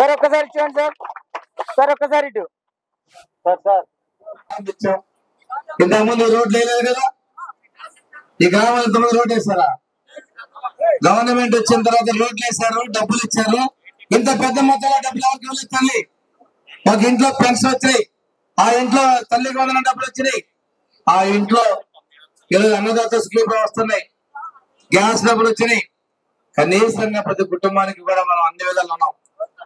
Sir ఒక్కసారి చూడండి sir. Sir ఒక్కసారి ఇటు సార్. ఇంతకుముందు రోడ్లు వేయలేదు కదా, ఈ గ్రామంలో ఇంతమంది రోడ్లు వేసారా? గవర్నమెంట్ వచ్చిన తర్వాత రోడ్లు వేసారు, డబ్బులు ఇచ్చారు. ఇంత పెద్ద మొత్తంలో డబ్బులు ఎవరికి తల్లి? ఒక ఇంట్లో పెన్షన్ వచ్చినాయి, ఆ ఇంట్లో తల్లికి వందన డబ్బులు వచ్చినాయి, ఆ ఇంట్లో ఈరోజు అన్నదాత స్కీమ్ వస్తున్నాయి, గ్యాస్ డబ్బులు వచ్చినాయి. కనీసంగా ప్రతి కుటుంబానికి కూడా మనం అన్ని విధాలు ఉన్నాం.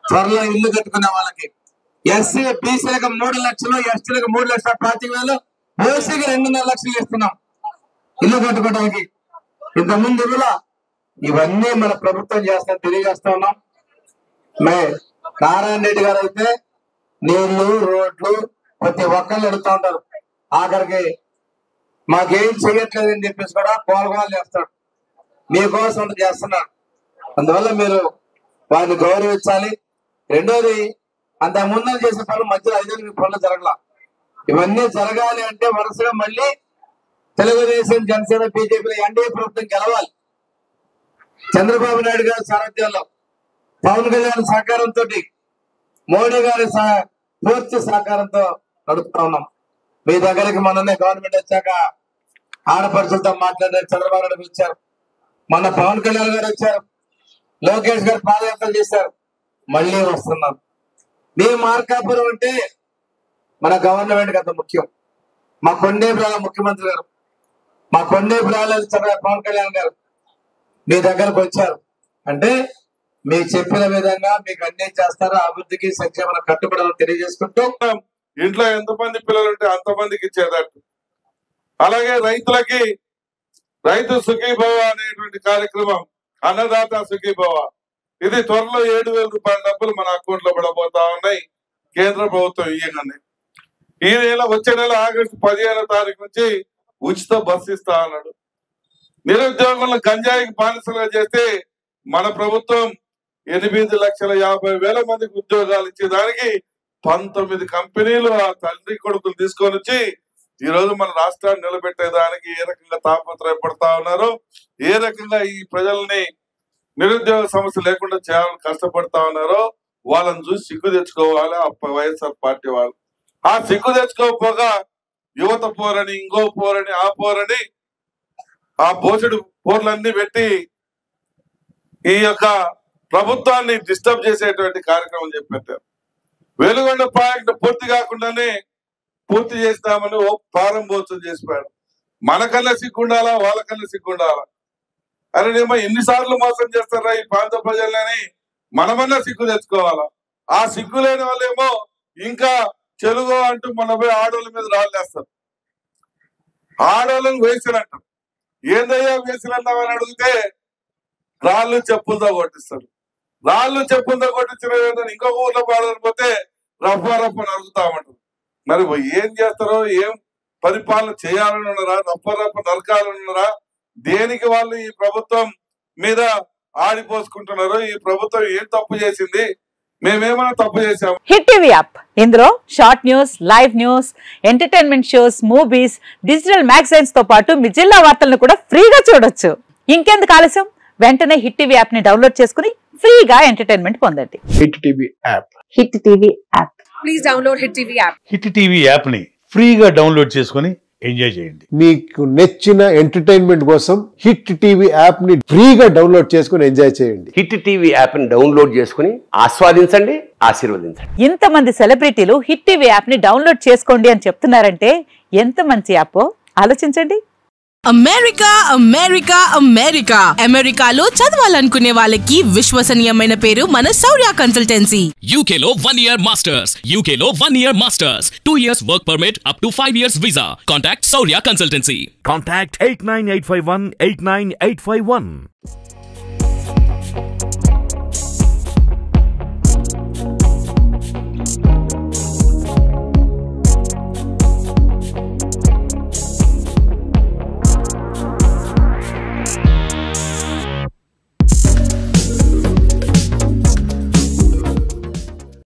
త్వరలో ఇల్లు కట్టుకునే వాళ్ళకి ఎస్సీ బీసీలకు 3 లక్షలు, ఎస్టీలకు 3,25,000, ఓసీకి 2.5 లక్షలు ఇస్తున్నాం ఇల్లు కట్టుకోవడానికి. ఇంతకుముందు ఇవన్నీ మన ప్రభుత్వం చేస్తా తెలియజేస్తా ఉన్నాం. నారాయణ రెడ్డి గారు అయితే నీళ్లు, రోడ్లు ప్రతి ఒక్కళ్ళు అడుగుతా ఉంటారు. ఆఖరికి మాకేం చెయ్యట్లేదని చెప్పేసి కూడా కోలగోలు చేస్తాడు. మీకోసం చేస్తున్నాడు. అందువల్ల మీరు వారిని గౌరవించాలి. రెండోది, అంత ముందర చేసే పనులు మధ్యలో 5 పనులు జరగల. ఇవన్నీ జరగాలి అంటే వరుసగా మళ్ళీ తెలుగుదేశం, జనసేన, బీజేపీ ఎన్డీఏ ప్రభుత్వం గెలవాలి. చంద్రబాబు నాయుడు గారి సారథ్యంలో, పవన్ కళ్యాణ్ సహకారంతో, మోడీ గారి పూర్తి సహకారంతో నడుపుతా ఉన్నాం. మీ దగ్గరికి మొన్ననే గవర్నమెంట్ వచ్చాక ఆడపడుచులతో మాట్లాడారు. చంద్రబాబు నాయుడు వచ్చారు, మొన్న పవన్ కళ్యాణ్ గారు వచ్చారు, లోకేష్ గారు పాదయాత్రలు చేశారు. మళ్ళీ వస్తున్నాం. మీ మార్కాపురం అంటే మన గవర్నమెంట్ అంత ముఖ్యం. మా కొండేపురాల ముఖ్యమంత్రి గారు, మా కొండేపురాల పవన్ కళ్యాణ్ గారు మీ దగ్గరకు వచ్చారు అంటే మీకు చెప్పిన విధంగా మీకు అన్ని చేస్తారో, అభివృద్ధికి సంక్షేమ కట్టుబడాలని తెలియజేసుకుంటూ, ఇంట్లో ఎంతమంది పిల్లలు ఉంటే అంతమందికి ఇచ్చేటట్టు, అలాగే రైతులకి రైతు సుఖీభవ అనేటువంటి కార్యక్రమం, అన్నదాత సుఖీభవ, ఇది త్వరలో 7,000 రూపాయల డబ్బులు మన అకౌంట్ లో పడబోతా ఉన్నాయి. కేంద్ర ప్రభుత్వం ఇయ్యగానే ఈ నెల, వచ్చే నెల ఆగస్టు 15వ తారీఖు నుంచి ఉచిత బస్సు ఇస్తా అన్నాడు. నిరుద్యోగులను గంజాయికి బానిసలుగా చేస్తే మన ప్రభుత్వం 8,50,000 మందికి ఉద్యోగాలు ఇచ్చేదానికి 19 కంపెనీలు ఆ తండ్రి కొడుకులు తీసుకొని వచ్చి ఈ రోజు మన రాష్ట్రాన్ని నిలబెట్టేదానికి ఏ రకంగా తాపత్రయపడతా ఉన్నారో, ఏ రకంగా ఈ ప్రజల్ని నిరుద్యోగ సమస్య లేకుండా చేయాలని కష్టపడతా ఉన్నారో వాళ్ళని చూసి సిగ్గు తెచ్చుకోవాలి ఆ వైఎస్ఆర్ పార్టీ వాళ్ళు. ఆ సిగ్గు తెచ్చుకోకపోగా యువత పోరని, ఇంకో పోరని, ఆ పోరని, ఆ బోసెడు పోర్లన్నీ పెట్టి ఈ యొక్క ప్రభుత్వాన్ని డిస్టర్బ్ చేసేటువంటి కార్యక్రమం చెప్పారు. వెలుగొండ ప్రాజెక్టు పూర్తి కాకుండానే పూర్తి చేస్తామని ఓ ప్రారంభోత్సవం చేసిపోయాడు. మనకన్నా సిగ్గుండాలా, వాళ్ళకన్నా సిగ్గుండాలా? అరే నేమో ఎన్నిసార్లు మోసం చేస్తారా ఈ ప్రాంత ప్రజలని మనమన్నా సిగ్గు తెచ్చుకోవాలా? ఆ సిగ్గు లేని వాళ్ళేమో ఇంకా చెలుగో అంటూ మన పోయి ఆడోళ్ళ మీద రాళ్ళేస్తారు. ఆడోళ్ళని వేసినంటారు. ఏందయ్యా వేసినన్నామని అడిగితే రాళ్ళు చెప్పులతో కొట్టిస్తారు. రాళ్ళు చెప్పులతో కొట్టించిన ఇంకొక ఊర్లో పాడకపోతే రఫ రఫ నరుకుతామంటారు. మరి ఏం చేస్తారో, ఏం పరిపాలన చేయాలని ఉన్నారా, రఫ రఫ నరకాలని ఉన్నారా? దేనికి వాళ్ళు ఈ ప్రభుత్వం మీద ఆడిపోసుకుంటున్నారు? ఈ ప్రభుత్వం ఏం తప్పు చేసింది? మేమేమైనా తప్పు చేసాము? హిట్ టీవీ యాప్, ఇందులో short news, live news, entertainment shows, movies, digital magazines తో పాటు మీ జిల్లా వార్తలను కూడా ఫ్రీగా చూడొచ్చు. ఇంకెందుకు ఆలస్యం, వెంటనే హిట్ టీవీ యాప్ ని డౌన్లోడ్ చేసుకుని ఫ్రీగా ఎంటర్టైన్మెంట్ పొందండి. Hit TV app. Hit TV app. Please download hit TV app. Hit TV app ని ఫ్రీగా డౌన్లోడ్ చేసుకుని ఎంజాయ్ చేయండి. మీకు నచ్చిన ఎంటర్టైన్మెంట్ కోసం హిట్ టీవీ యాప్ ని ఫ్రీగా డౌన్లోడ్ చేసుకుని ఎంజాయ్ చేయండి. హిట్ టీవీ యాప్ ని డౌన్లోడ్ చేసుకుని ఆస్వాదించండి, ఆశీర్వదించండి. ఇంతమంది సెలబ్రిటీలు హిట్ టీవీ యాప్ ని డౌన్లోడ్ చేసుకోండి అని చెప్తున్నారంటే ఎంత మంచి యాప్ ఆలోచించండి. అమెరికా అమెరికా అమెరికా అమెరికాలో చదవాలనుకునే వాళ్ళకి విశ్వసనీయమైన పేరు మన శౌర్య కన్సల్టెన్సీ. UK లో 1 year masters, UK లో 1 year masters, 2 years work permit up to 5 years visa. Contact Saurya Consultancy. Contact 89851 89851.